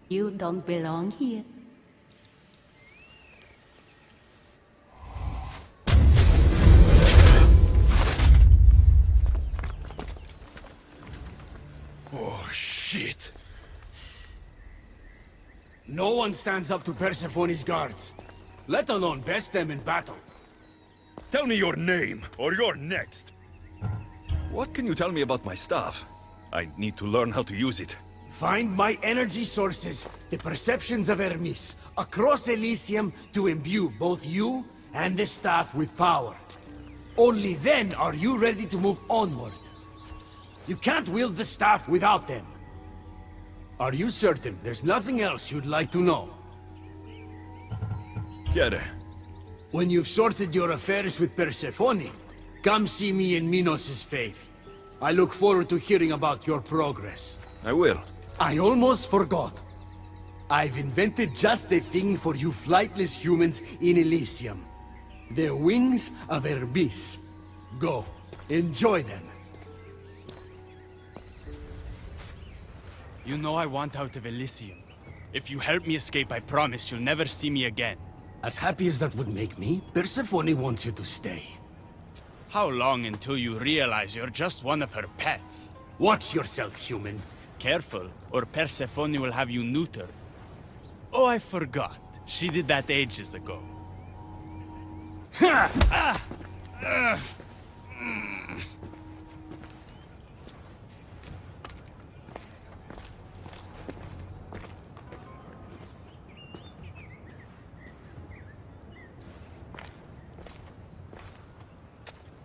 You don't belong here. Oh, shit. No one stands up to Persephone's guards, let alone best them in battle. Tell me your name, or you're next. What can you tell me about my staff? I need to learn how to use it. Find my energy sources, the perceptions of Hermes, across Elysium to imbue both you and the staff with power. Only then are you ready to move onward. You can't wield the staff without them. Are you certain there's nothing else you'd like to know? Chiede. When you've sorted your affairs with Persephone, come see me in Minos' faith. I look forward to hearing about your progress. I will. I almost forgot. I've invented just the thing for you flightless humans in Elysium. The wings of Hermes. Go, enjoy them. You know I want out of Elysium. If you help me escape, I promise you'll never see me again. As happy as that would make me, Persephone wants you to stay. How long until you realize you're just one of her pets? Watch yourself, human. Careful, or Persephone will have you neutered. Oh, I forgot. She did that ages ago.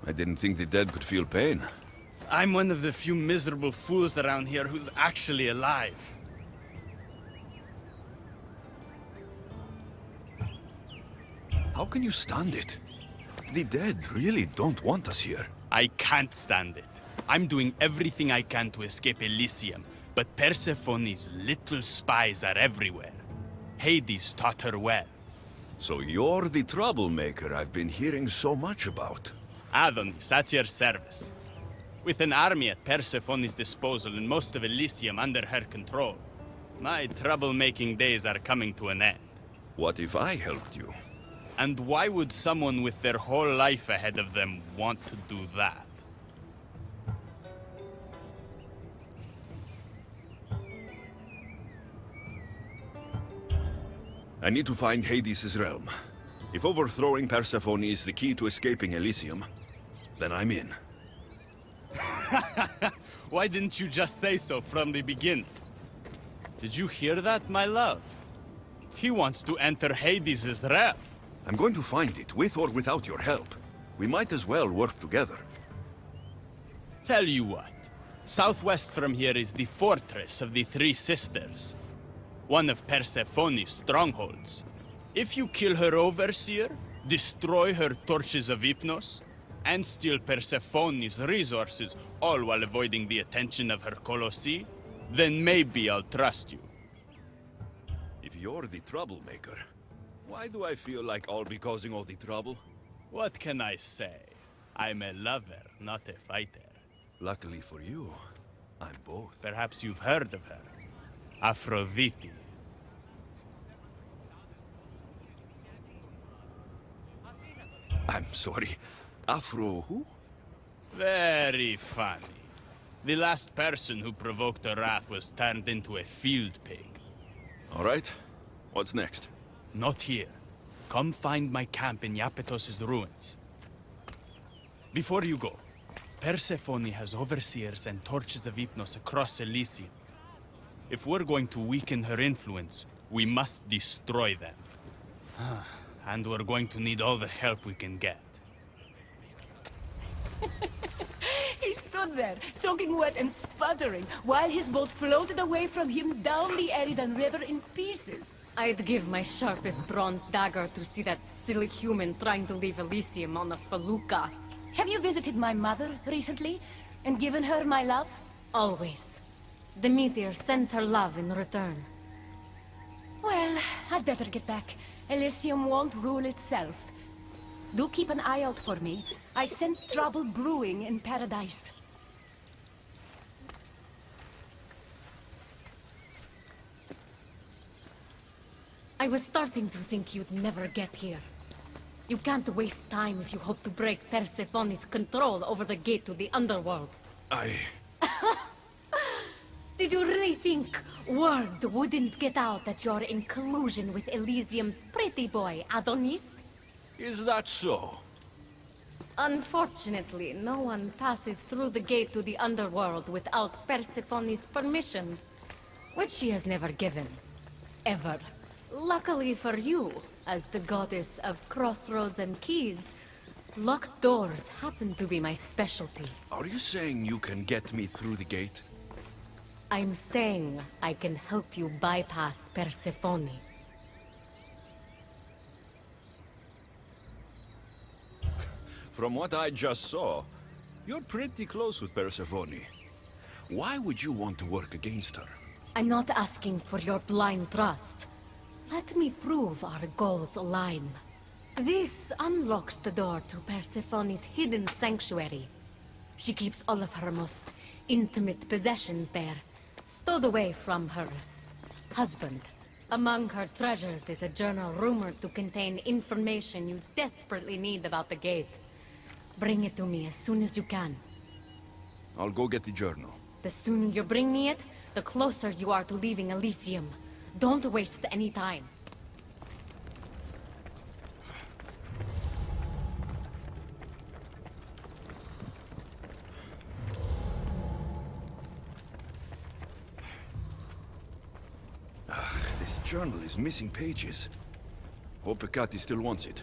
I didn't think the dead could feel pain. I'm one of the few miserable fools around here who's actually alive. How can you stand it? The dead really don't want us here. I can't stand it. I'm doing everything I can to escape Elysium, but Persephone's little spies are everywhere. Hades taught her well. So you're the troublemaker I've been hearing so much about. Adonis, at your service. With an army at Persephone's disposal and most of Elysium under her control, my troublemaking days are coming to an end. What if I helped you? And why would someone with their whole life ahead of them want to do that? I need to find Hades' realm. If overthrowing Persephone is the key to escaping Elysium, then I'm in. Why didn't you just say so from the beginning? Did you hear that, my love? He wants to enter Hades' realm. I'm going to find it, with or without your help. We might as well work together. Tell you what. Southwest from here is the Fortress of the Three Sisters. One of Persephone's strongholds. If you kill her overseer, destroy her torches of Hypnos, and steal Persephone's resources, all while avoiding the attention of her Colossi, then maybe I'll trust you. If you're the troublemaker, why do I feel like I'll be causing all the trouble? What can I say? I'm a lover, not a fighter. Luckily for you, I'm both. Perhaps you've heard of her. Aphrodite. I'm sorry. Afro who? Very funny. The last person who provoked her wrath was turned into a field pig. All right. What's next? Not here. Come find my camp in Iapetos' ruins. Before you go, Persephone has overseers and torches of Hypnos across Elysium. If we're going to weaken her influence, we must destroy them. And we're going to need all the help we can get. He stood there, soaking wet and sputtering, while his boat floated away from him down the Eridan River in pieces. I'd give my sharpest bronze dagger to see that silly human trying to leave Elysium on a felucca. Have you visited my mother recently, and given her my love? Always. The meteor sends her love in return. Well, I'd better get back. Elysium won't rule itself. Do keep an eye out for me. I sense trouble brewing in paradise. I was starting to think you'd never get here. You can't waste time if you hope to break Persephone's control over the gate to the underworld. Did you really think word wouldn't get out that you're in collusion with Elysium's pretty boy, Adonis? Is that so? Unfortunately, no one passes through the gate to the underworld without Persephone's permission, which she has never given. Ever. Luckily for you, as the goddess of crossroads and keys, locked doors happen to be my specialty. Are you saying you can get me through the gate? I'm saying I can help you bypass Persephone. From what I just saw, you're pretty close with Persephone. Why would you want to work against her? I'm not asking for your blind trust. Let me prove our goals align. This unlocks the door to Persephone's hidden sanctuary. She keeps all of her most intimate possessions there, stowed away from her husband. Among her treasures is a journal rumored to contain information you desperately need about the gate. Bring it to me as soon as you can. I'll go get the journal. The sooner you bring me it, the closer you are to leaving Elysium. Don't waste any time. This journal is missing pages. Hope Pecati still wants it.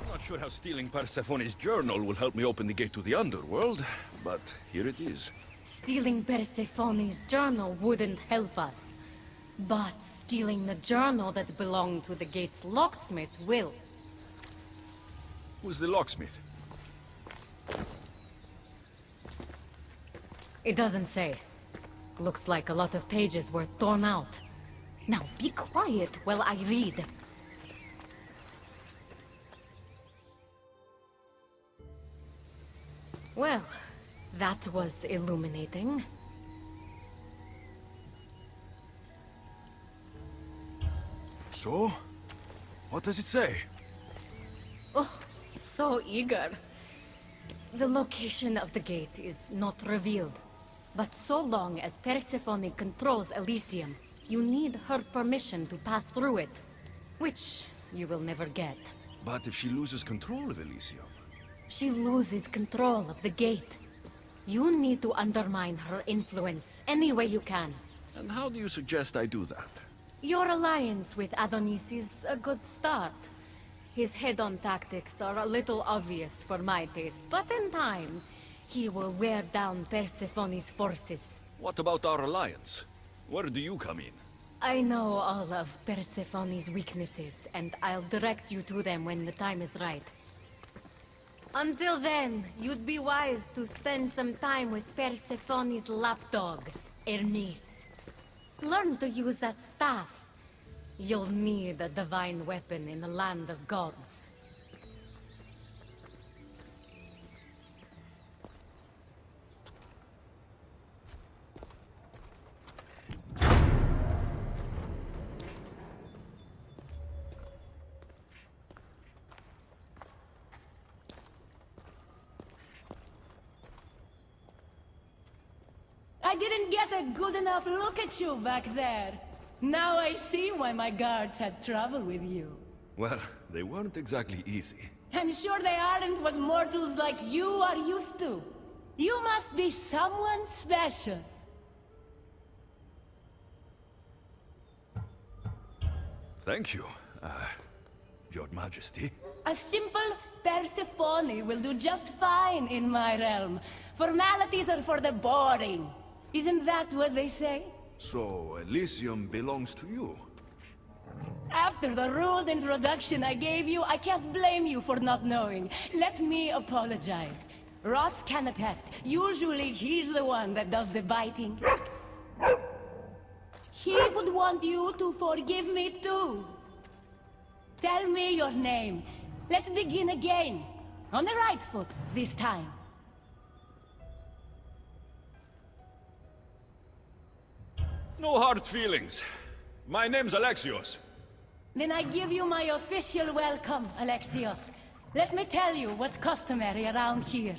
Not sure how stealing Persephone's journal will help me open the gate to the underworld, but here it is. Stealing Persephone's journal wouldn't help us. But stealing the journal that belonged to the gate's locksmith will. Who's the locksmith? It doesn't say. Looks like a lot of pages were torn out. Now be quiet while I read. Well, that was illuminating. So? What does it say? Oh, so eager. The location of the gate is not revealed. But so long as Persephone controls Elysium, you need her permission to pass through it. Which you will never get. But if she loses control of Elysium... She loses control of the gate. You need to undermine her influence any way you can. And how do you suggest I do that? Your alliance with Adonis is a good start. His head-on tactics are a little obvious for my taste, but in time, he will wear down Persephone's forces. What about our alliance? Where do you come in? I know all of Persephone's weaknesses, and I'll direct you to them when the time is right. Until then, you'd be wise to spend some time with Persephone's lapdog, Hermes. Learn to use that staff. You'll need a divine weapon in the land of gods. I didn't get a good enough look at you back there. Now I see why my guards had trouble with you. Well, they weren't exactly easy. I'm sure they aren't what mortals like you are used to. You must be someone special. Thank you, Your Majesty. A simple Persephone will do just fine in my realm. Formalities are for the boring. Isn't that what they say? So, Elysium belongs to you? After the rude introduction I gave you, I can't blame you for not knowing. Let me apologize. Ross can attest. Usually he's the one that does the biting. He would want you to forgive me too. Tell me your name. Let's begin again. On the right foot, this time. No hard feelings. My name's Alexios. Then I give you my official welcome, Alexios. Let me tell you what's customary around here.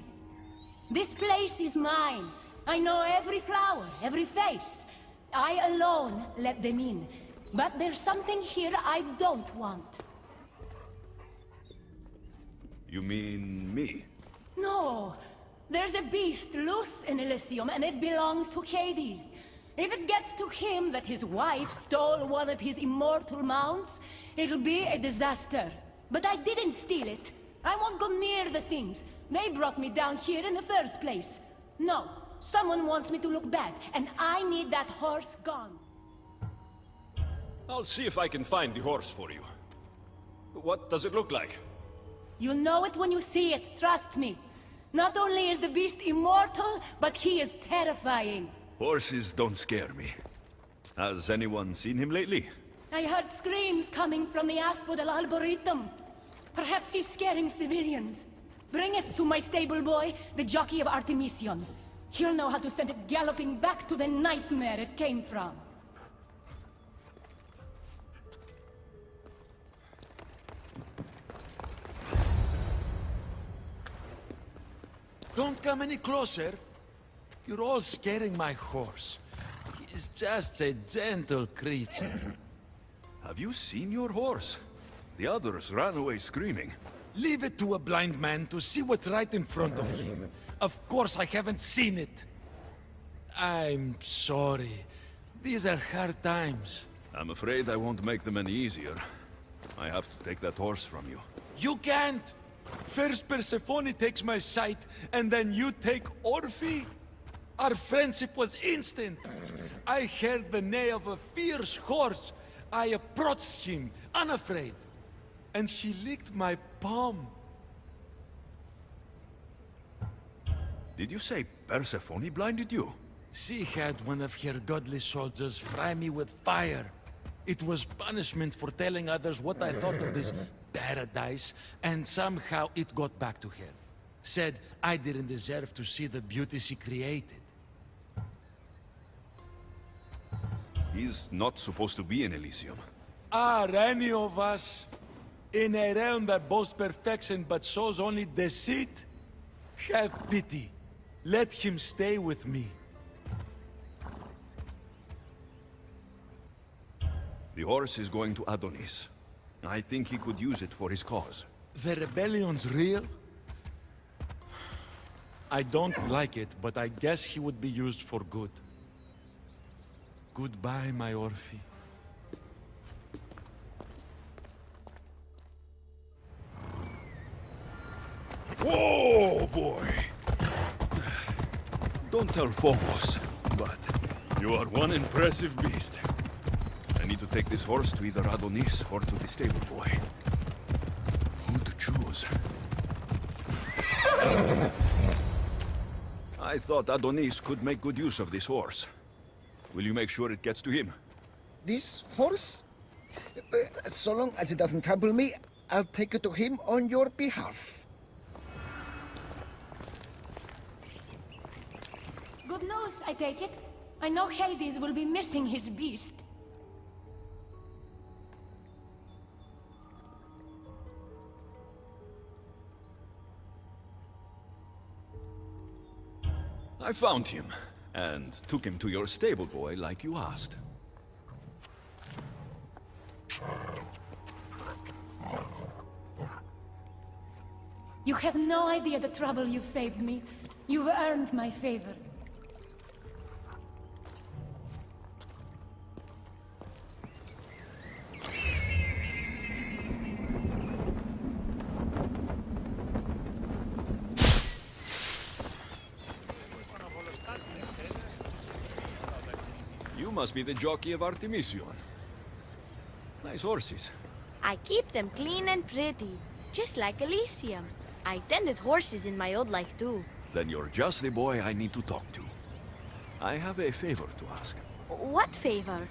This place is mine. I know every flower, every face. I alone let them in. But there's something here I don't want. You mean me? No. There's a beast loose in Elysium, and it belongs to Hades. If it gets to him that his wife stole one of his immortal mounts, it'll be a disaster. But I didn't steal it. I won't go near the things. They brought me down here in the first place. No, someone wants me to look bad, and I need that horse gone. I'll see if I can find the horse for you. What does it look like? You'll know it when you see it, trust me. Not only is the beast immortal, but he is terrifying. Horses don't scare me. Has anyone seen him lately? I heard screams coming from the Aspodel Arboretum. Perhaps he's scaring civilians. Bring it to my stable boy, the jockey of Artemision. He'll know how to send it galloping back to the nightmare it came from. Don't come any closer. You're all scaring my horse. He's just a gentle creature. Have you seen your horse? The others ran away screaming. Leave it to a blind man to see what's right in front of him. Of course I haven't seen it. I'm sorry. These are hard times. I'm afraid I won't make them any easier. I have to take that horse from you. You can't! First Persephone takes my sight, and then you take Orphe? Our friendship was instant. I heard the neigh of a fierce horse. I approached him, unafraid. And he licked my palm. Did you say Persephone blinded you? She had one of her godly soldiers fry me with fire. It was punishment for telling others what I thought of this paradise, and somehow it got back to her. Said I didn't deserve to see the beauty she created. He's not supposed to be in Elysium. Are any of us in a realm that boasts perfection but shows only deceit? Have pity. Let him stay with me. The horse is going to Adonis. I think he could use it for his cause. The rebellion's real? I don't like it, but I guess he would be used for good. Goodbye, my Orphe. Whoa, boy! Don't tell Phobos, but you are one impressive beast. I need to take this horse to either Adonis or to the stable boy. Who to choose? I thought Adonis could make good use of this horse. Will you make sure it gets to him? This horse? So long as it doesn't trouble me, I'll take it to him on your behalf. Good news, I take it. I know Hades will be missing his beast. I found him, and took him to your stable boy like you asked. You have no idea the trouble you've saved me. You've earned my favor. You must be the jockey of Artemision. Nice horses. I keep them clean and pretty, just like Elysium. I tended horses in my old life too. Then you're just the boy I need to talk to. I have a favor to ask. What favor?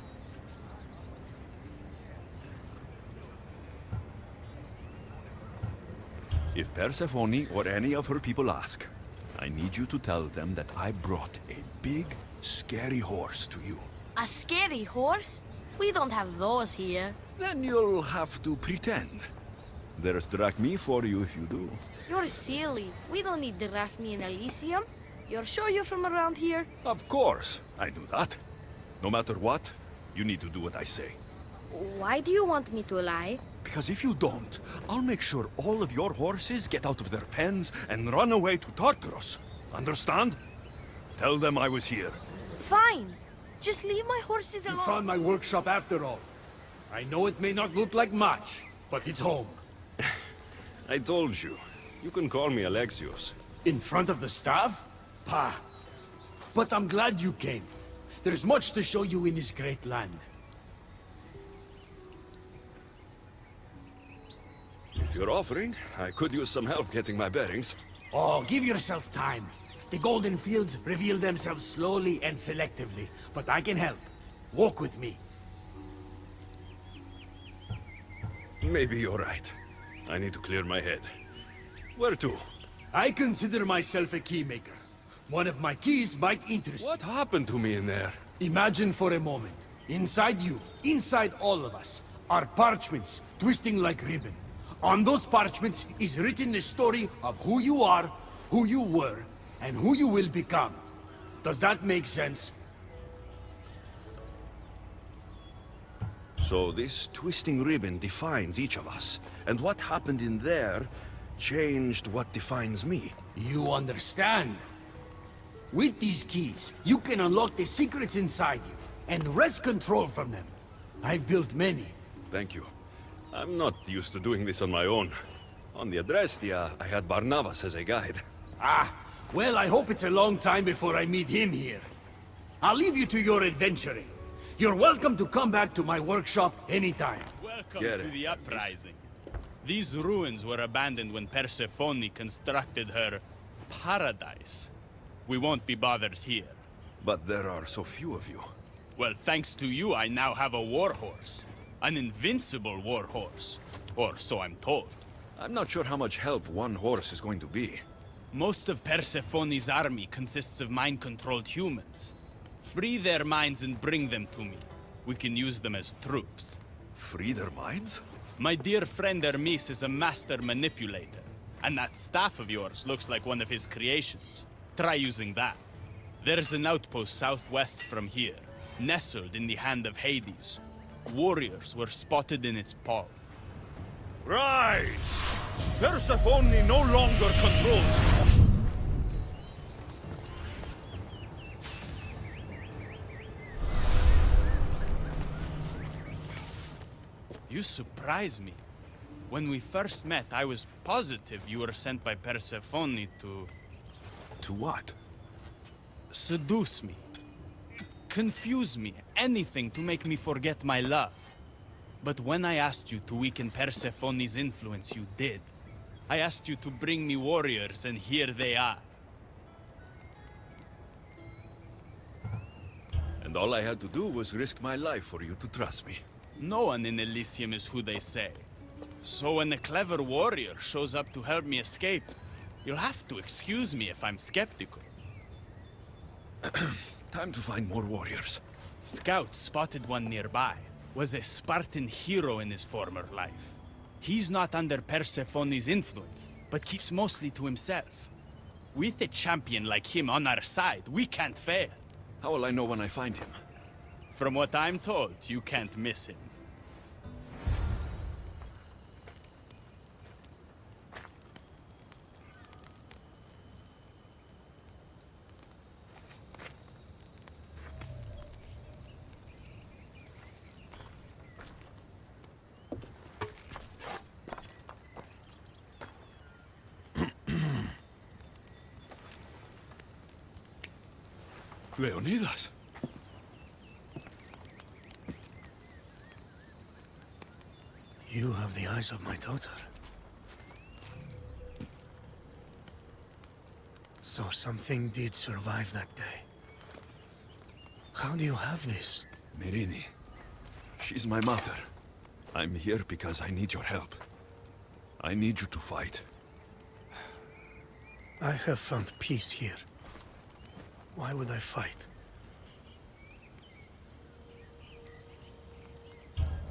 If Persephone or any of her people ask, I need you to tell them that I brought a big, scary horse to you. A scary horse? We don't have those here. Then you'll have to pretend. There's drachmi for you if you do. You're silly. We don't need drachmi in Elysium. You're sure you're from around here? Of course, I do that. No matter what, you need to do what I say. Why do you want me to lie? Because if you don't, I'll make sure all of your horses get out of their pens and run away to Tartarus. Understand? Tell them I was here. Fine. Just leave my horses You alone. found my workshop after all. I know it may not look like much, but it's home. I told you. You can call me Alexios. In front of the staff? Pah. But I'm glad you came. There's much to show you in this great land. If you're offering, I could use some help getting my bearings. Oh, give yourself time. The golden fields reveal themselves slowly and selectively, but I can help. Walk with me. Maybe you're right. I need to clear my head. Where to? I consider myself a keymaker. One of my keys might interest you. What happened to me in there? Imagine for a moment. Inside you, inside all of us, are parchments twisting like ribbon. On those parchments is written the story of who you are, who you were, and who you will become. Does that make sense? So this twisting ribbon defines each of us. And what happened in there changed what defines me. You understand? With these keys, you can unlock the secrets inside you, and wrest control from them. I've built many. Thank you. I'm not used to doing this on my own. On the Adrestia, I had Barnabas as a guide. Ah, well, I hope it's a long time before I meet him here. I'll leave you to your adventuring. You're welcome to come back to my workshop anytime. Welcome Get to it. the uprising. These ruins were abandoned when Persephone constructed her paradise. We won't be bothered here. But there are so few of you. Well, thanks to you, I now have a warhorse. An invincible warhorse. Or so I'm told. I'm not sure how much help one horse is going to be. Most of Persephone's army consists of mind-controlled humans. Free their minds and bring them to me. We can use them as troops. Free their minds? My dear friend Hermes is a master manipulator. And that staff of yours looks like one of his creations. Try using that. There's an outpost southwest from here, nestled in the hand of Hades. Warriors were spotted in its paw. Rise! Persephone no longer controls. You surprise me. When we first met, I was positive you were sent by Persephone to To what? seduce me. Confuse me, anything to make me forget my love. But when I asked you to weaken Persephone's influence, you did. I asked you to bring me warriors, and here they are. And all I had to do was risk my life for you to trust me. No one in Elysium is who they say. So when a clever warrior shows up to help me escape, you'll have to excuse me if I'm skeptical. Time to find more warriors. Scouts spotted one nearby. Was a Spartan hero in his former life. He's not under Persephone's influence, but keeps mostly to himself. With a champion like him on our side, we can't fail. How will I know when I find him? From what I'm told, you can't miss him. Leonidas. You have the eyes of my daughter. So something did survive that day. How do you have this? Myrini. She's my mother. I'm here because I need your help. I need you to fight. I have found peace here. Why would I fight?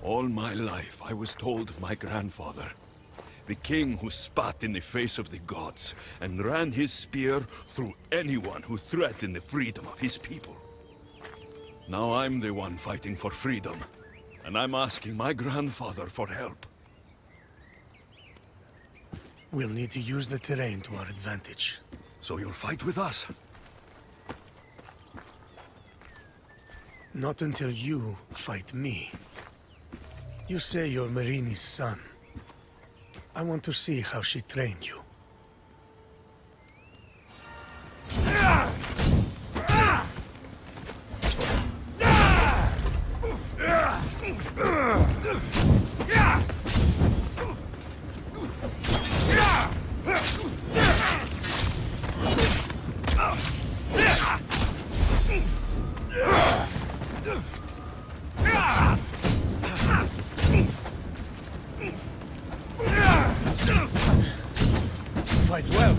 All my life, I was told of my grandfather, the king who spat in the face of the gods and ran his spear through anyone who threatened the freedom of his people. Now I'm the one fighting for freedom, and I'm asking my grandfather for help. We'll need to use the terrain to our advantage. So you'll fight with us? Not until you fight me. You say you're Myrini's son. I want to see how she trained you. Fight well.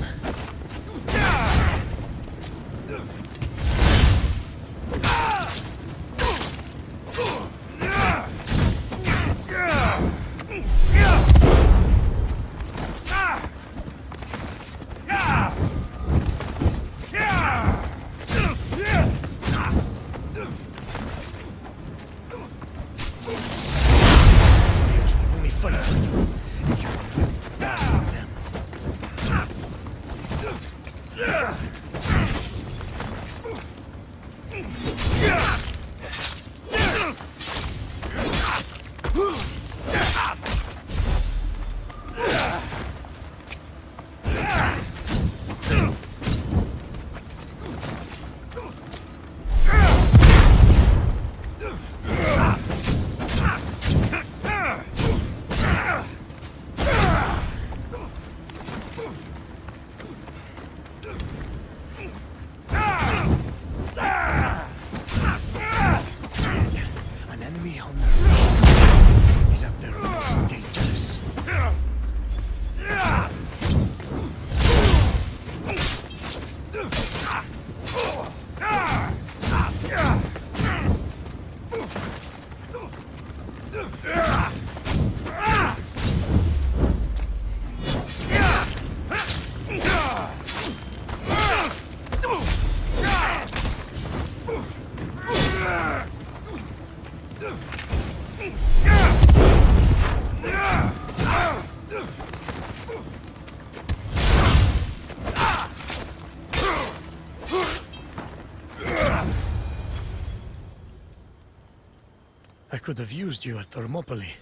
I could have used you at Thermopylae.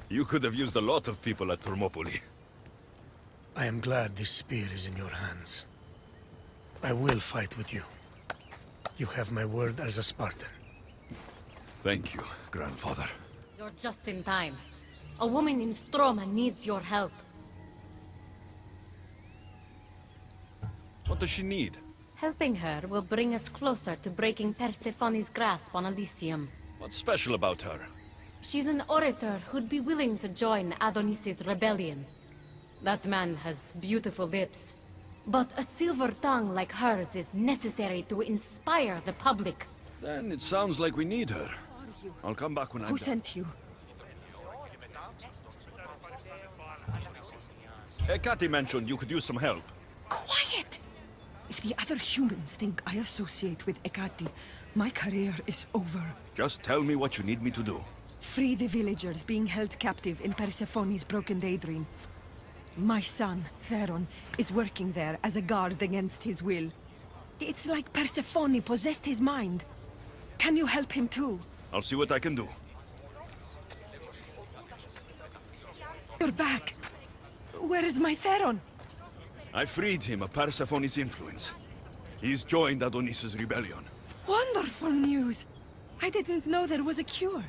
You could have used a lot of people at Thermopylae. I am glad this spear is in your hands. I will fight with you. You have my word as a Spartan. Thank you, grandfather. You're just in time. A woman in Stroma needs your help. What does she need? Helping her will bring us closer to breaking Persephone's grasp on Elysium. What's special about her? She's an orator who'd be willing to join Adonis's rebellion. That man has beautiful lips, but a silver tongue like hers is necessary to inspire the public. Then it sounds like we need her. I'll come back when I'm done. Who sent you? Ekati mentioned you could use some help. Quiet! If the other humans think I associate with Ekati, my career is over. Just tell me what you need me to do. Free the villagers being held captive in Persephone's broken daydream. My son, Theron, is working there as a guard against his will. It's like Persephone possessed his mind. Can you help him too? I'll see what I can do. You're back. Where is my Theron? I freed him of Persephone's influence. He's joined Adonis's rebellion. Wonderful news! I didn't know there was a cure.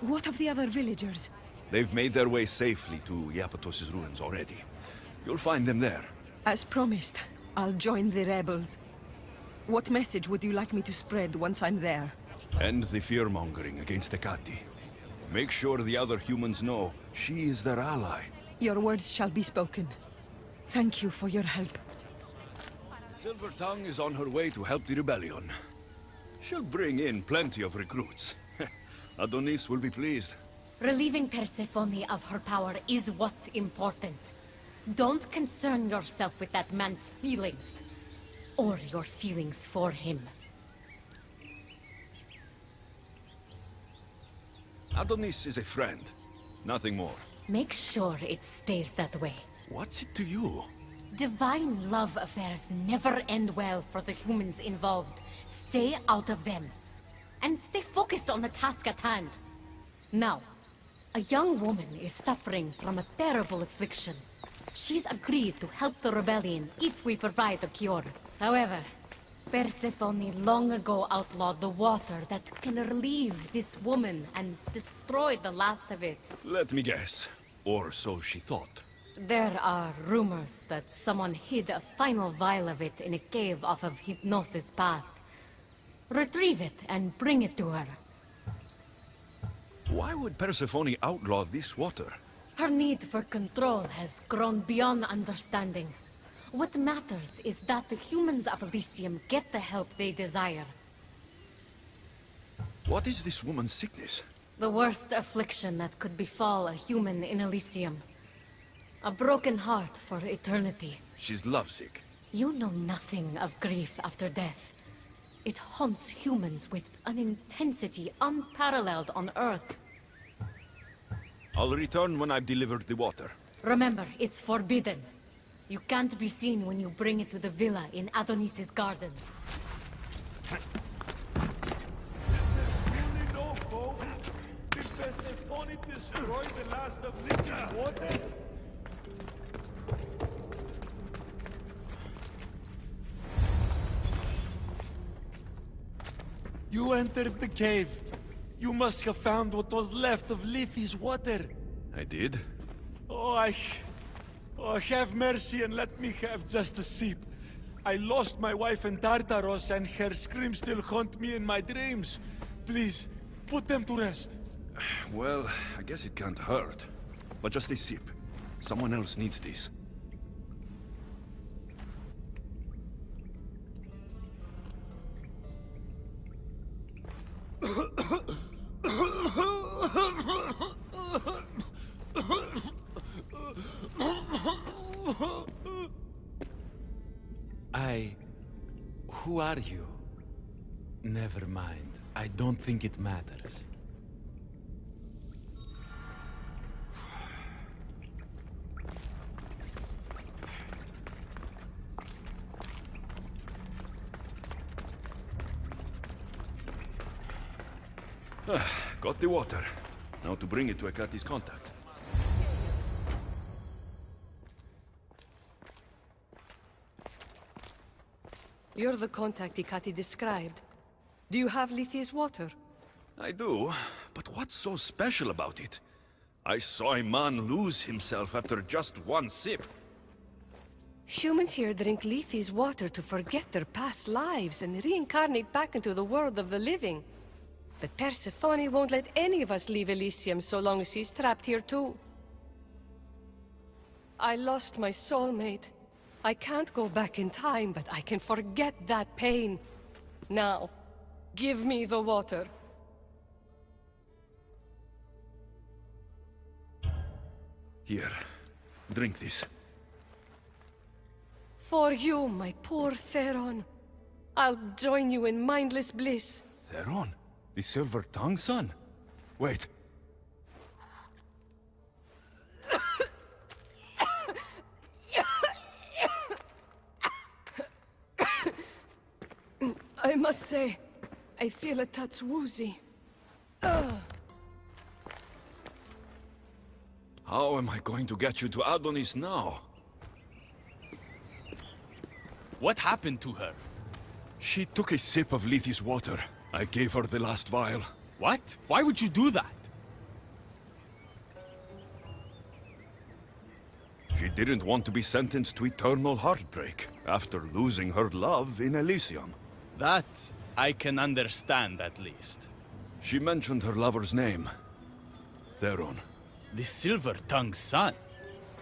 What of the other villagers? They've made their way safely to Iapetos' ruins already. You'll find them there. As promised, I'll join the rebels. What message would you like me to spread once I'm there? End the fear-mongering against Hecate. Make sure the other humans know she is their ally. Your words shall be spoken. Thank you for your help. The Silver Tongue is on her way to help the rebellion. She'll bring in plenty of recruits. Adonis will be pleased. Relieving Persephone of her power is what's important. Don't concern yourself with that man's feelings. Or your feelings for him. Adonis is a friend. Nothing more. Make sure it stays that way. What's it to you? Divine love affairs never end well for the humans involved. Stay out of them. And stay focused on the task at hand. Now, a young woman is suffering from a terrible affliction. She's agreed to help the rebellion if we provide a cure. However, Persephone long ago outlawed the water that can relieve this woman and destroy the last of it. Let me guess. Or so she thought. There are rumors that someone hid a final vial of it in a cave off of Hypnosis Path. Retrieve it and bring it to her. Why would Persephone outlaw this water? Her need for control has grown beyond understanding. What matters is that the humans of Elysium get the help they desire. What is this woman's sickness? The worst affliction that could befall a human in Elysium. A broken heart for eternity. She's lovesick. You know nothing of grief after death. It haunts humans with an intensity unparalleled on Earth. I'll return when I've delivered the water. Remember, it's forbidden. You can't be seen when you bring it to the villa in Adonis's gardens. Truly no hope? Did Persephone destroy the last of Lycia's water? You entered the cave. You must have found what was left of Lethe's water. I did? Oh, have mercy and let me have just a sip. I lost my wife in Tartaros and her screams still haunt me in my dreams. Please, put them to rest. Well, I guess it can't hurt. But just a sip. Someone else needs this. Who are you? Never mind. I don't think it matters. Got the water. Now to bring it to Hecate's contact. You're the contact Hecate described. Do you have Lethe's water? I do, but what's so special about it? I saw a man lose himself after just one sip. Humans here drink Lethe's water to forget their past lives and reincarnate back into the world of the living. But Persephone won't let any of us leave Elysium so long as she's trapped here too. I lost my soulmate. I can't go back in time, but I can forget that pain. Now, give me the water. Here, drink this. For you, my poor Theron. I'll join you in mindless bliss. Theron? The Silver Tongue son? Wait. I must say, I feel a touch woozy. How am I going to get you to Adonis now? What happened to her? She took a sip of Lethe's water. I gave her the last vial. What? Why would you do that? She didn't want to be sentenced to eternal heartbreak after losing her love in Elysium. That I can understand, at least. She mentioned her lover's name. Theron. The Silver-Tongue's son.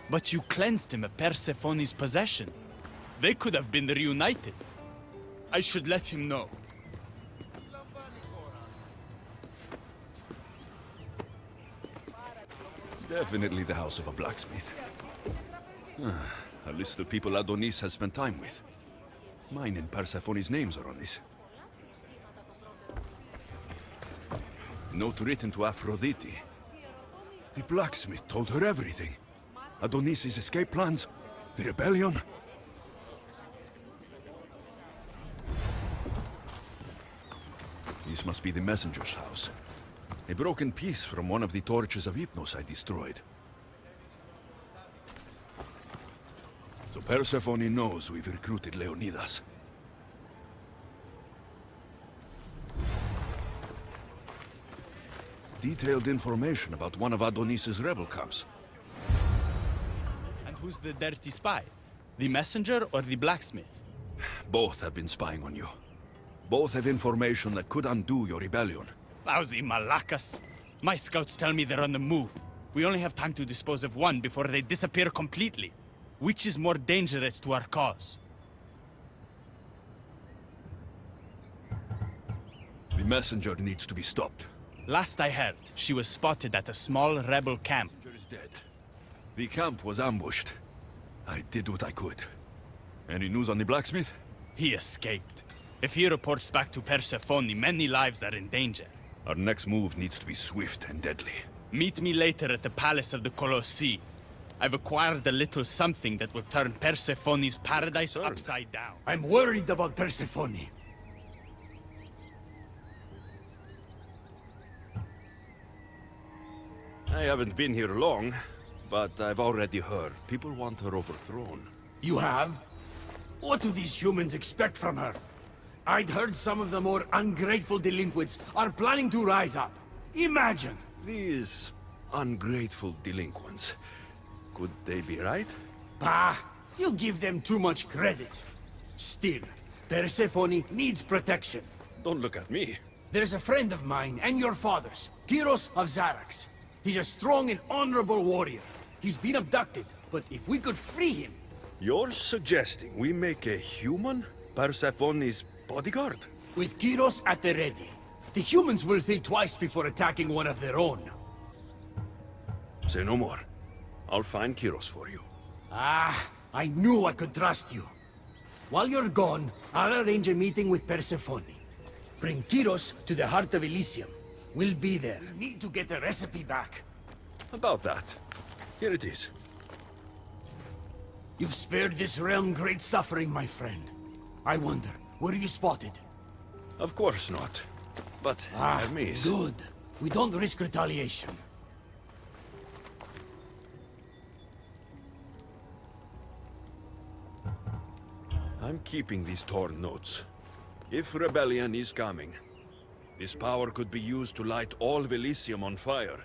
But you cleansed him of Persephone's possession. They could have been reunited. I should let him know. Definitely the house of a blacksmith. A list of people Adonis has spent time with. Mine and Persephone's names are on this. A note written to Aphrodite. The blacksmith told her everything. Adonis's escape plans, the rebellion. This must be the messenger's house. A broken piece from one of the torches of Hypnos I destroyed. So Persephone knows we've recruited Leonidas. Detailed information about one of Adonis's rebel camps. And who's the dirty spy? The messenger or the blacksmith? Both have been spying on you. Both have information that could undo your rebellion. Lousy Malakas. My scouts tell me they're on the move. We only have time to dispose of one before they disappear completely. Which is more dangerous to our cause? The messenger needs to be stopped. Last I heard, she was spotted at a small rebel camp. The messenger is dead. The camp was ambushed. I did what I could. Any news on the blacksmith? He escaped. If he reports back to Persephone, many lives are in danger. Our next move needs to be swift and deadly. Meet me later at the palace of the Colossi. I've acquired a little something that will turn Persephone's paradise upside down. I'm worried about Persephone. I haven't been here long, but I've already heard people want her overthrown. You have? What do these humans expect from her? I'd heard some of the more ungrateful delinquents are planning to rise up. Imagine! These ungrateful delinquents. Could they be right? Bah! You give them too much credit. Still, Persephone needs protection. Don't look at me. There's a friend of mine and your father's, Kyros of Xarax. He's a strong and honorable warrior. He's been abducted, but if we could free him... You're suggesting we make a human Persephone's bodyguard? With Kyros at the ready, the humans will think twice before attacking one of their own. Say no more. I'll find Kyros for you. Ah, I knew I could trust you. While you're gone, I'll arrange a meeting with Persephone. Bring Kyros to the heart of Elysium. We'll be there. We need to get the recipe back. About that. Here it is. You've spared this realm great suffering, my friend. I wonder, were you spotted? Of course not. But, Hermes... Good. We don't risk retaliation. I'm keeping these torn notes. If rebellion is coming, this power could be used to light all of Elysium on fire.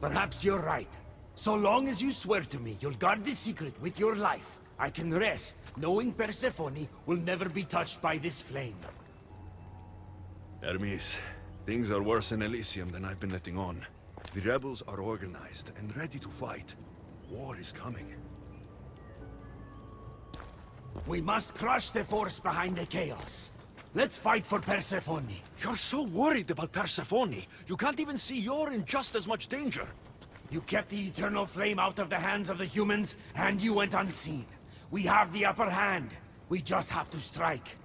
Perhaps you're right. So long as you swear to me you'll guard this secret with your life, I can rest, knowing Persephone will never be touched by this flame. Hermes, things are worse in Elysium than I've been letting on. The rebels are organized and ready to fight. War is coming. We must crush the force behind the chaos. Let's fight for Persephone. You're so worried about Persephone. You can't even see you're in just as much danger. You kept the eternal flame out of the hands of the humans, and you went unseen. We have the upper hand. We just have to strike.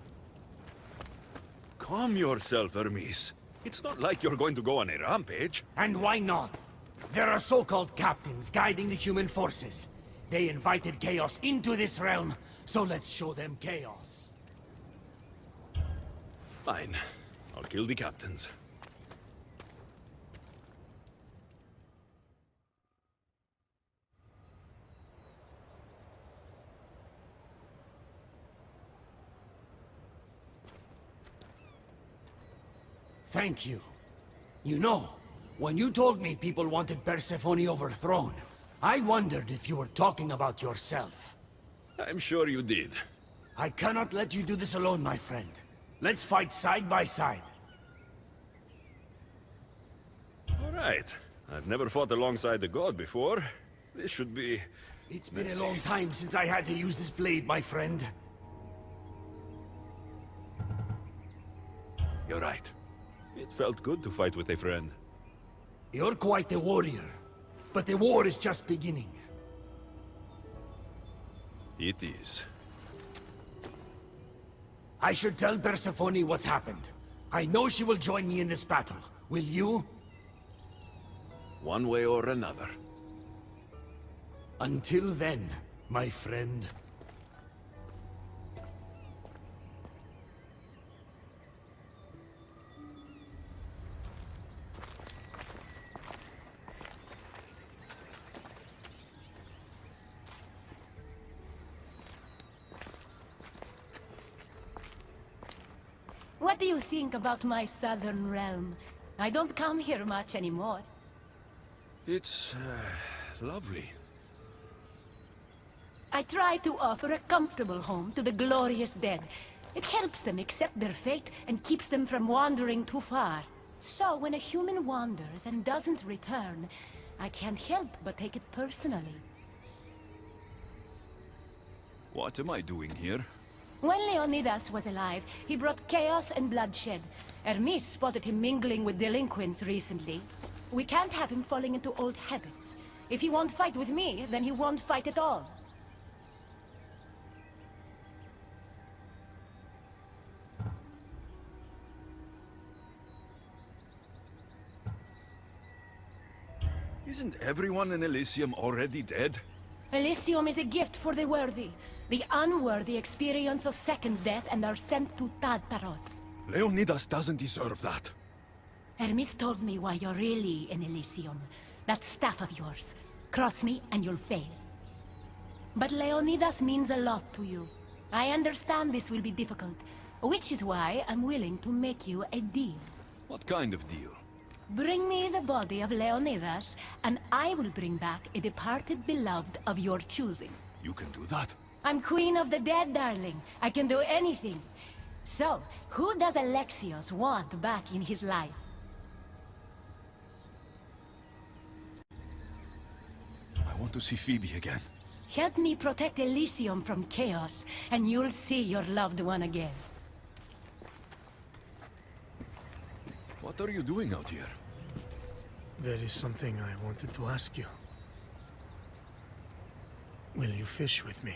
Calm yourself, Hermes. It's not like you're going to go on a rampage. And why not? There are so-called captains guiding the human forces. They invited chaos into this realm, so let's show them chaos. Fine. I'll kill the captains. Thank you. You know, when you told me people wanted Persephone overthrown, I wondered if you were talking about yourself. I'm sure you did. I cannot let you do this alone, my friend. Let's fight side by side. All right. I've never fought alongside the god before. This should be... It's been a long time since I had to use this blade, my friend. You're right. It felt good to fight with a friend. You're quite the warrior, but the war is just beginning. It is. I should tell Persephone what's happened. I know she will join me in this battle. Will you? One way or another. Until then, my friend. What do you think about my southern realm? I don't come here much anymore. It's... lovely. I try to offer a comfortable home to the glorious dead. It helps them accept their fate and keeps them from wandering too far. So when a human wanders and doesn't return, I can't help but take it personally. What am I doing here? When Leonidas was alive, he brought chaos and bloodshed. Hermes spotted him mingling with delinquents recently. We can't have him falling into old habits. If he won't fight with me, then he won't fight at all. Isn't everyone in Elysium already dead? Elysium is a gift for the worthy. The unworthy experience a second death and are sent to Tartaros. Leonidas doesn't deserve that. Hermes told me why you're really in Elysium. That staff of yours. Cross me and you'll fail. But Leonidas means a lot to you. I understand this will be difficult, which is why I'm willing to make you a deal. What kind of deal? Bring me the body of Leonidas, and I will bring back a departed beloved of your choosing. You can do that? I'm queen of the dead, darling. I can do anything. So, who does Alexios want back in his life? I want to see Phoebe again. Help me protect Elysium from chaos, and you'll see your loved one again. What are you doing out here? There is something I wanted to ask you. Will you fish with me?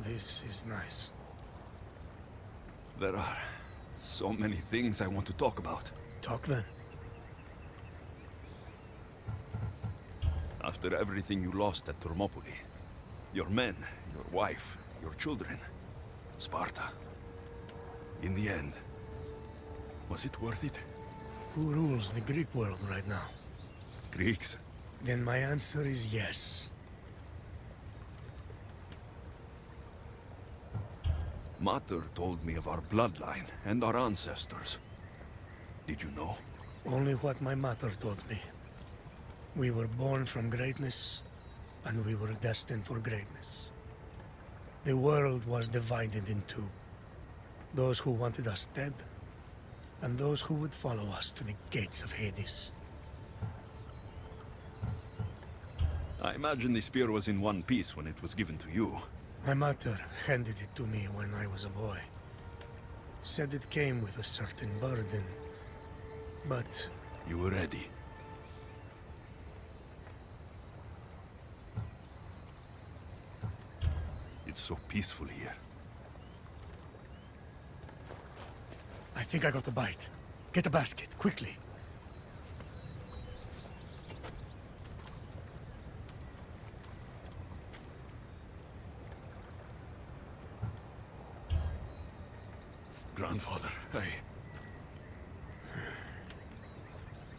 This is nice. There are so many things I want to talk about. Talk then. After everything you lost at Thermopylae, your men, your wife, your children, Sparta. In the end, was it worth it? Who rules the Greek world right now? Greeks. Then my answer is yes. Mater told me of our bloodline and our ancestors. Did you know? Only what my mother told me. We were born from greatness, and we were destined for greatness. The world was divided in two. Those who wanted us dead, and those who would follow us to the gates of Hades. I imagine the spear was in one piece when it was given to you. My mother handed it to me when I was a boy. Said it came with a certain burden, but... You were ready. It's so peaceful here. I think I got the bite. Get a basket, quickly. Grandfather,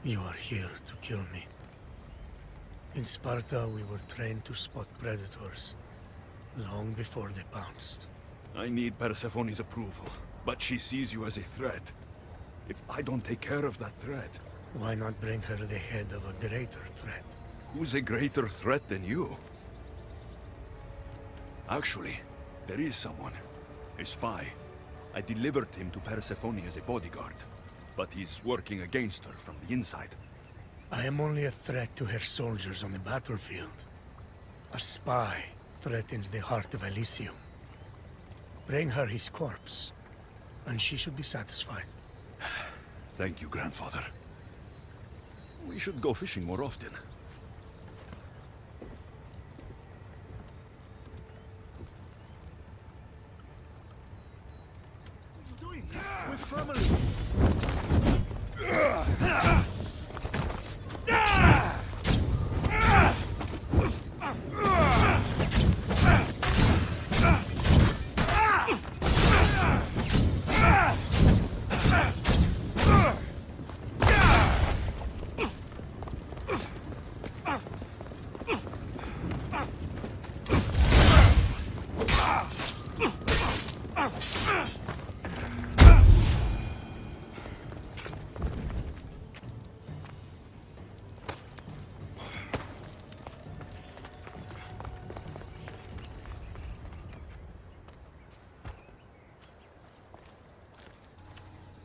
You are here to kill me. In Sparta, we were trained to spot predators long before they pounced. I need Persephone's approval, but she sees you as a threat. If I don't take care of that threat... Why not bring her the head of a greater threat? Who's a greater threat than you? Actually, there is someone. A spy. I delivered him to Persephone as a bodyguard, but he's working against her from the inside. I am only a threat to her soldiers on the battlefield. A spy threatens the heart of Elysium. Bring her his corpse, and she should be satisfied. Thank you, grandfather. We should go fishing more often. What are you doing? We're family.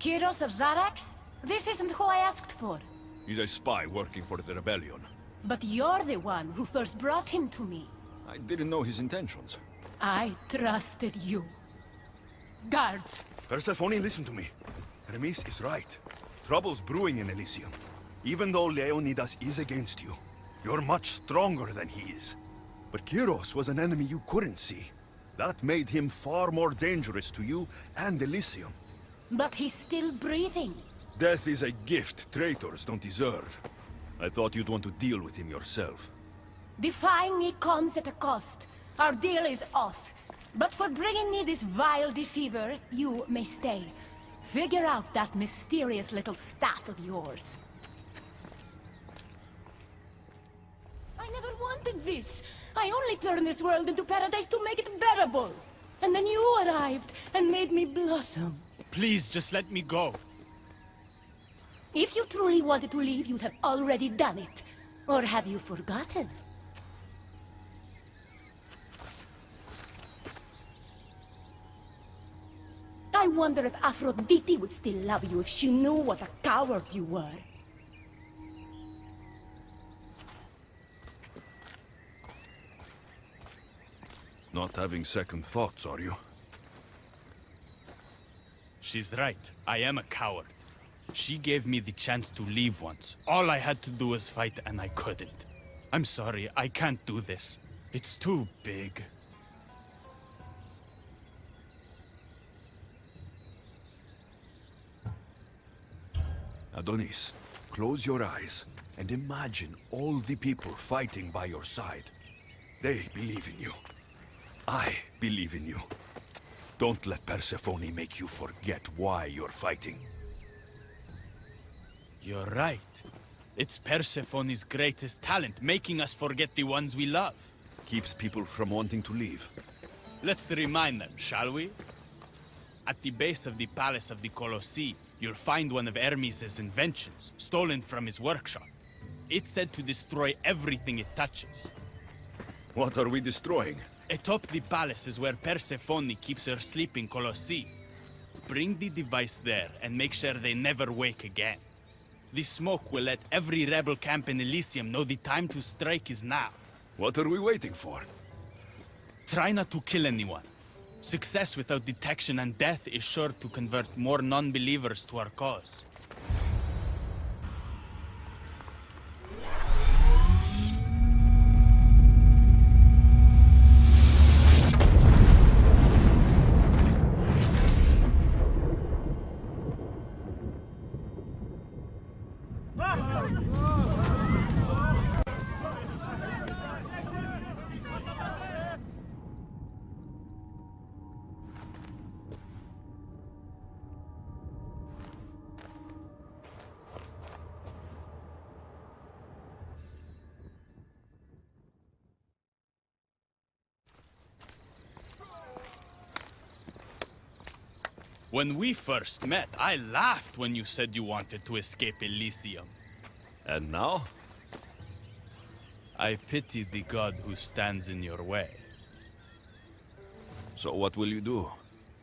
Kyros of Zarax? This isn't who I asked for. He's a spy working for the rebellion. But you're the one who first brought him to me. I didn't know his intentions. I trusted you. Guards! Persephone, listen to me. Hermes is right. Trouble's brewing in Elysium. Even though Leonidas is against you, you're much stronger than he is. But Kyros was an enemy you couldn't see. That made him far more dangerous to you and Elysium. But he's still breathing. Death is a gift traitors don't deserve. I thought you'd want to deal with him yourself. Defying me comes at a cost. Our deal is off. But for bringing me this vile deceiver, you may stay. Figure out that mysterious little staff of yours. I never wanted this. I only turned this world into paradise to make it bearable. And then you arrived and made me blossom. Please, just let me go. If you truly wanted to leave, you'd have already done it. Or have you forgotten? I wonder if Aphrodite would still love you if she knew what a coward you were. Not having second thoughts, are you? She's right. I am a coward. She gave me the chance to leave once. All I had to do was fight, and I couldn't. I'm sorry, I can't do this. It's too big. Adonis, close your eyes and imagine all the people fighting by your side. They believe in you. I believe in you. Don't let Persephone make you forget why you're fighting. You're right. It's Persephone's greatest talent, making us forget the ones we love. Keeps people from wanting to leave. Let's remind them, shall we? At the base of the palace of the Colossi, you'll find one of Hermes' inventions, stolen from his workshop. It's said to destroy everything it touches. What are we destroying? Atop the palace is where Persephone keeps her sleeping Colossi. Bring the device there and make sure they never wake again. The smoke will let every rebel camp in Elysium know the time to strike is now. What are we waiting for? Try not to kill anyone. Success without detection and death is sure to convert more non-believers to our cause. When we first met, I laughed when you said you wanted to escape Elysium. And now? I pity the god who stands in your way. So what will you do?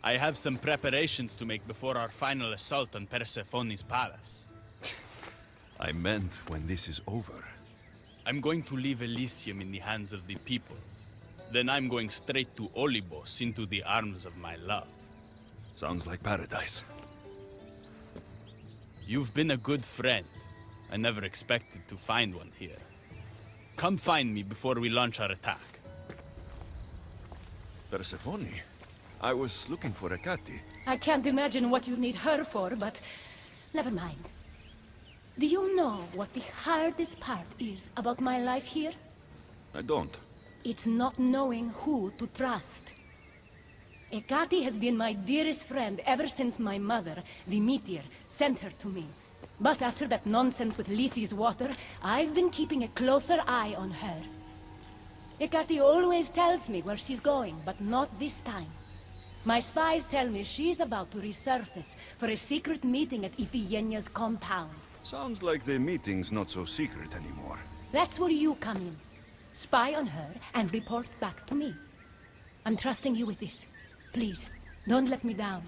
I have some preparations to make before our final assault on Persephone's palace. I meant when this is over. I'm going to leave Elysium in the hands of the people. Then I'm going straight to Olibos, into the arms of my love. Sounds like paradise. You've been a good friend. I never expected to find one here. Come find me before we launch our attack. Persephone? I was looking for Hecate. I can't imagine what you need her for, but never mind. Do you know what the hardest part is about my life here? I don't. It's not knowing who to trust. Hecate has been my dearest friend ever since my mother, the meteor, sent her to me. But after that nonsense with Lethe's water, I've been keeping a closer eye on her. Hecate always tells me where she's going, but not this time. My spies tell me she's about to resurface for a secret meeting at Iphigenia's compound. Sounds like the meeting's not so secret anymore. That's where you come in. Spy on her and report back to me. I'm trusting you with this. Please, don't let me down.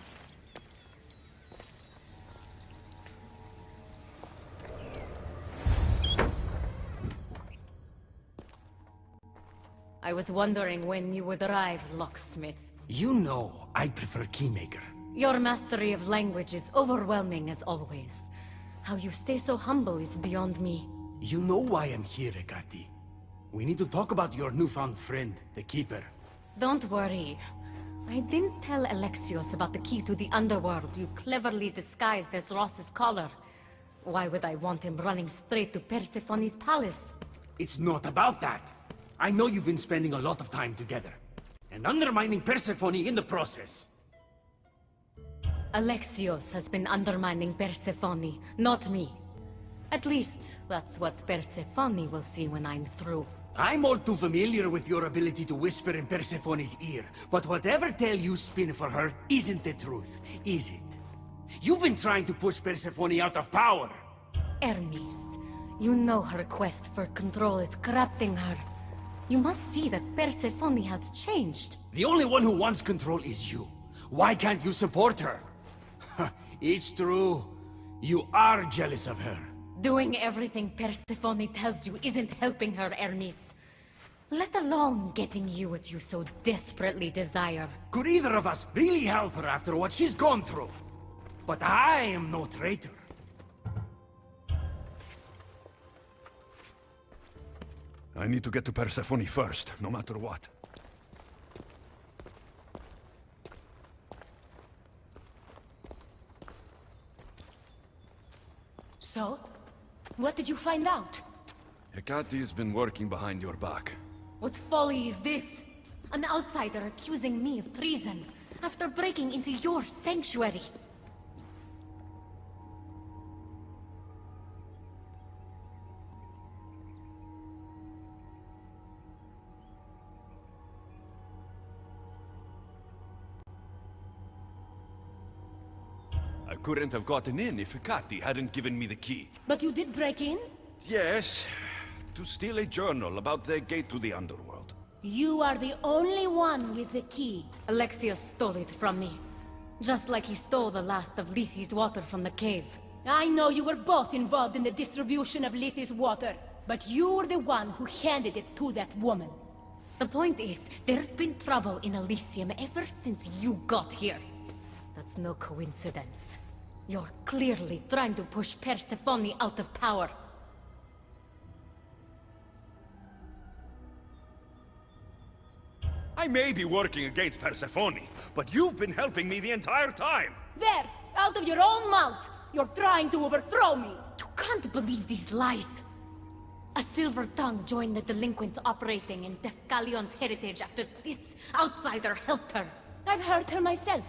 I was wondering when you would arrive, locksmith. You know, I prefer Keymaker. Your mastery of language is overwhelming as always. How you stay so humble is beyond me. You know why I'm here, Hecate. We need to talk about your newfound friend, the Keeper. Don't worry. I didn't tell Alexios about the key to the underworld you cleverly disguised as Ross's collar. Why would I want him running straight to Persephone's palace? It's not about that. I know you've been spending a lot of time together. And undermining Persephone in the process. Alexios has been undermining Persephone, not me. At least, that's what Persephone will see when I'm through. I'm all too familiar with your ability to whisper in Persephone's ear, but whatever tale you spin for her isn't the truth, is it? You've been trying to push Persephone out of power! Hermes, you know her quest for control is corrupting her. You must see that Persephone has changed. The only one who wants control is you. Why can't you support her? It's true. You are jealous of her. Doing everything Persephone tells you isn't helping her, Hermes. Let alone getting you what you so desperately desire. Could either of us really help her after what she's gone through? But I am no traitor. I need to get to Persephone first, no matter what. So? What did you find out? Hecate's been working behind your back. What folly is this? An outsider accusing me of treason after breaking into your sanctuary. I couldn't have gotten in if Hecate hadn't given me the key. But you did break in? Yes, to steal a journal about the gate to the underworld. You are the only one with the key. Alexios stole it from me. Just like he stole the last of Lethe's water from the cave. I know you were both involved in the distribution of Lethe's water, but you were the one who handed it to that woman. The point is, there's been trouble in Elysium ever since you got here. That's no coincidence. You're clearly trying to push Persephone out of power. I may be working against Persephone, but you've been helping me the entire time! There! Out of your own mouth! You're trying to overthrow me! You can't believe these lies! A silver tongue joined the delinquents operating in Defcalion's heritage after this outsider helped her. I've heard her myself.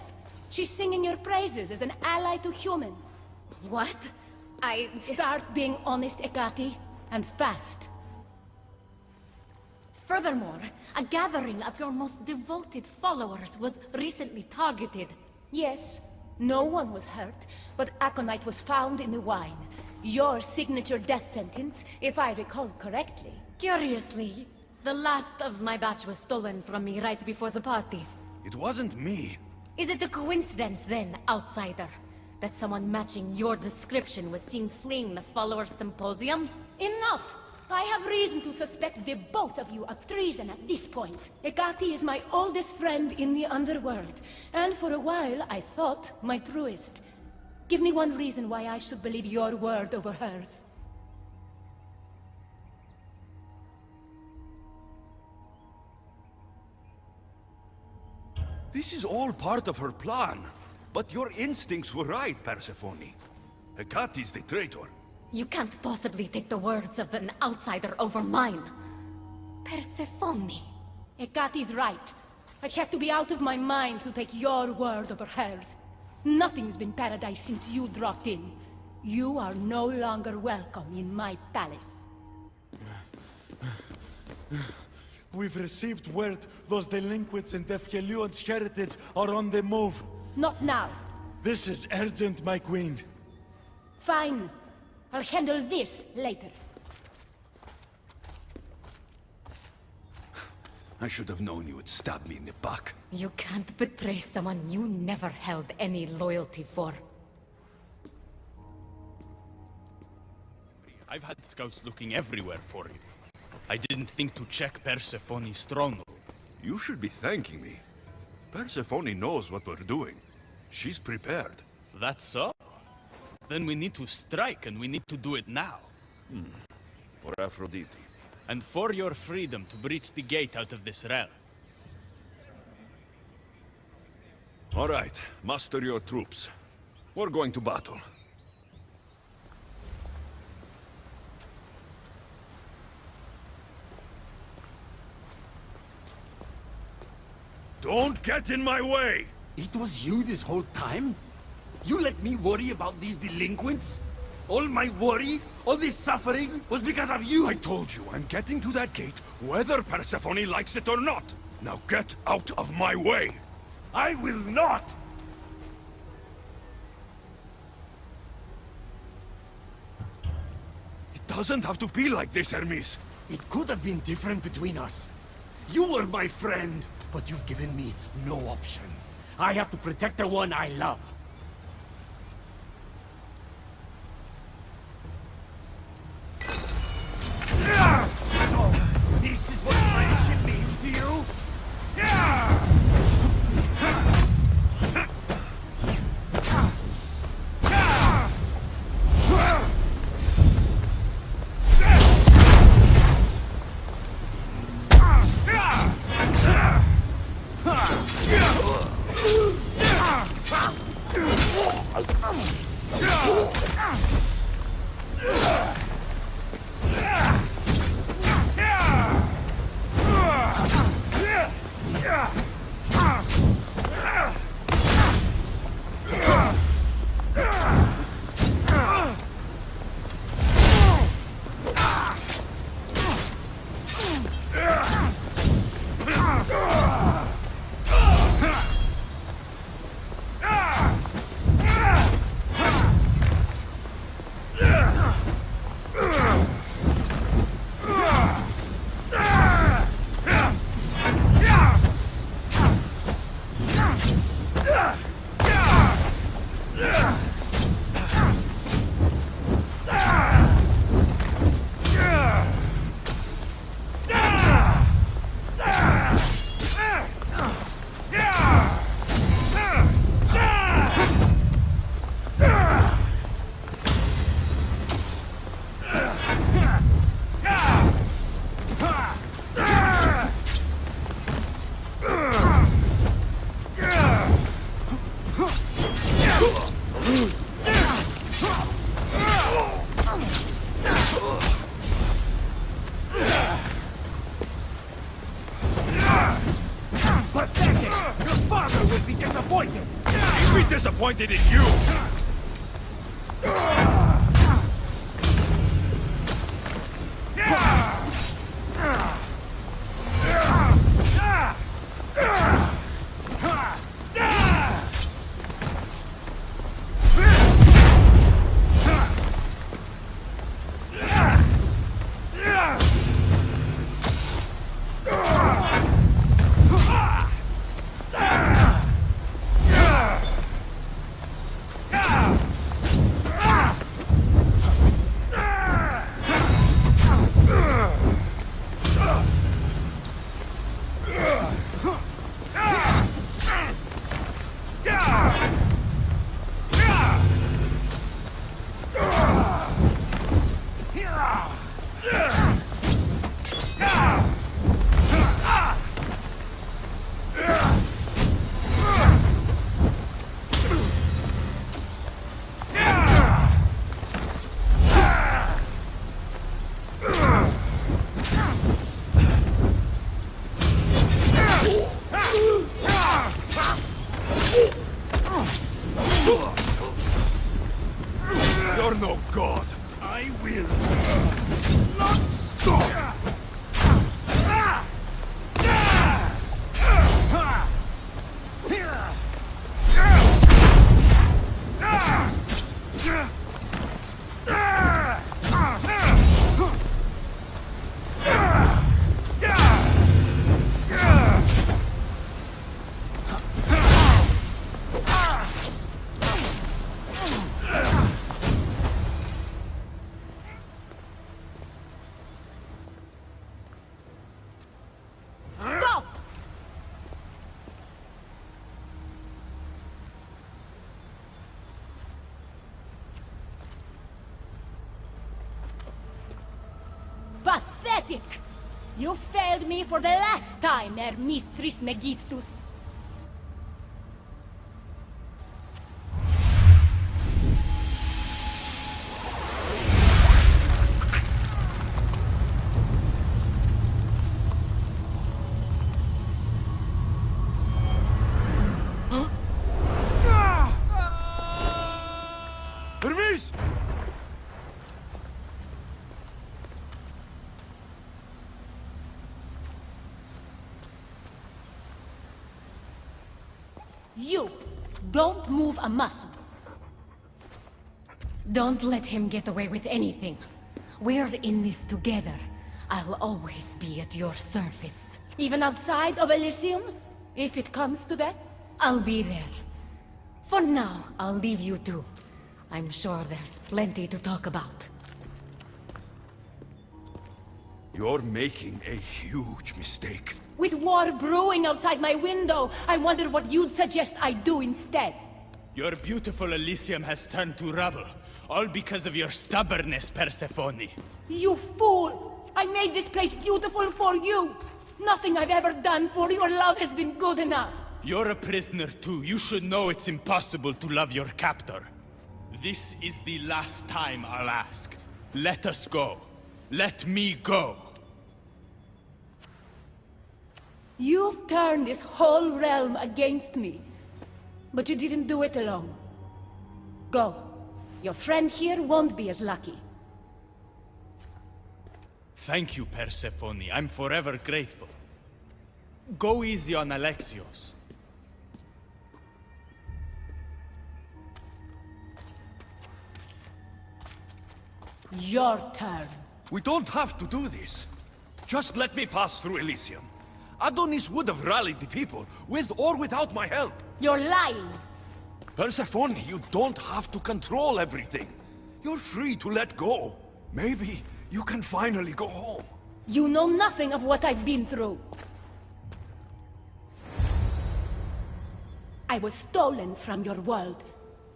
She's singing your praises as an ally to humans. What? Start being honest, Hecate, and fast. Furthermore, a gathering of your most devoted followers was recently targeted. Yes, No one was hurt, but aconite was found in the wine. Your signature death sentence, if I recall correctly. Curiously, the last of my batch was stolen from me right before the party. It wasn't me. Is it a coincidence then, outsider, that someone matching your description was seen fleeing the followers' symposium? Enough! I have reason to suspect the both of you of treason at this point. Hecate is my oldest friend in the underworld, and for a while I thought my truest. Give me one reason why I should believe your word over hers. This is all part of her plan. But your instincts were right, Persephone. Hecate's the traitor. You can't possibly take the words of an outsider over mine. Persephone. Hecate's right. I have to be out of my mind to take your word over hers. Nothing's been paradise since you dropped in. You are no longer welcome in my palace. We've received word those delinquents in Defkelion's heritage are on the move. Not now. This is urgent, my queen. Fine. I'll handle this later. I should have known you would stab me in the back. You can't betray someone you never held any loyalty for. I've had scouts looking everywhere for you. I didn't think to check Persephone's throne room. You should be thanking me. Persephone knows what we're doing. She's prepared. That's so? Then we need to strike, and we need to do it now. For Aphrodite. And for your freedom to breach the gate out of this realm. All right, muster your troops. We're going to battle. Don't get in my way! It was you this whole time? You let me worry about these delinquents? All my worry, all this suffering, was because of you! I told you, I'm getting to that gate, whether Persephone likes it or not! Now get out of my way! I will not! It doesn't have to be like this, Hermes! It could have been different between us. You were my friend, but you've given me no option. I have to protect the one I love. So, this is what friendship means to you? Disappointed in you! Pathetic! You failed me for the last time, Hermes Trismegistus. Hermes! You don't move a muscle. Don't let him get away with anything. We're in this together. I'll always be at your service. Even outside of Elysium? If it comes to that? I'll be there. For now, I'll leave you two. I'm sure there's plenty to talk about. You're making a huge mistake. With war brewing outside my window, I wondered what you'd suggest I do instead. Your beautiful Elysium has turned to rubble, all because of your stubbornness, Persephone. You fool! I made this place beautiful for you! Nothing I've ever done for your love has been good enough! You're a prisoner too. You should know it's impossible to love your captor. This is the last time I'll ask. Let us go. Let me go. You've turned this whole realm against me. But you didn't do it alone. Go. Your friend here won't be as lucky. Thank you, Persephone. I'm forever grateful. Go easy on Alexios. Your turn. We don't have to do this. Just let me pass through Elysium. Adonis would have rallied the people, with or without my help. You're lying. Persephone, you don't have to control everything. You're free to let go. Maybe you can finally go home. You know nothing of what I've been through. I was stolen from your world.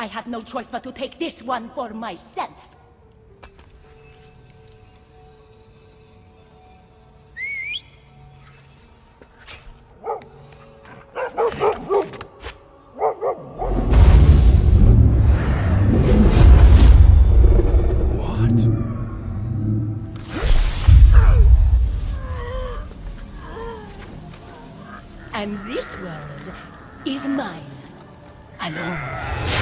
I had no choice but to take this one for myself. And this world is mine, alone.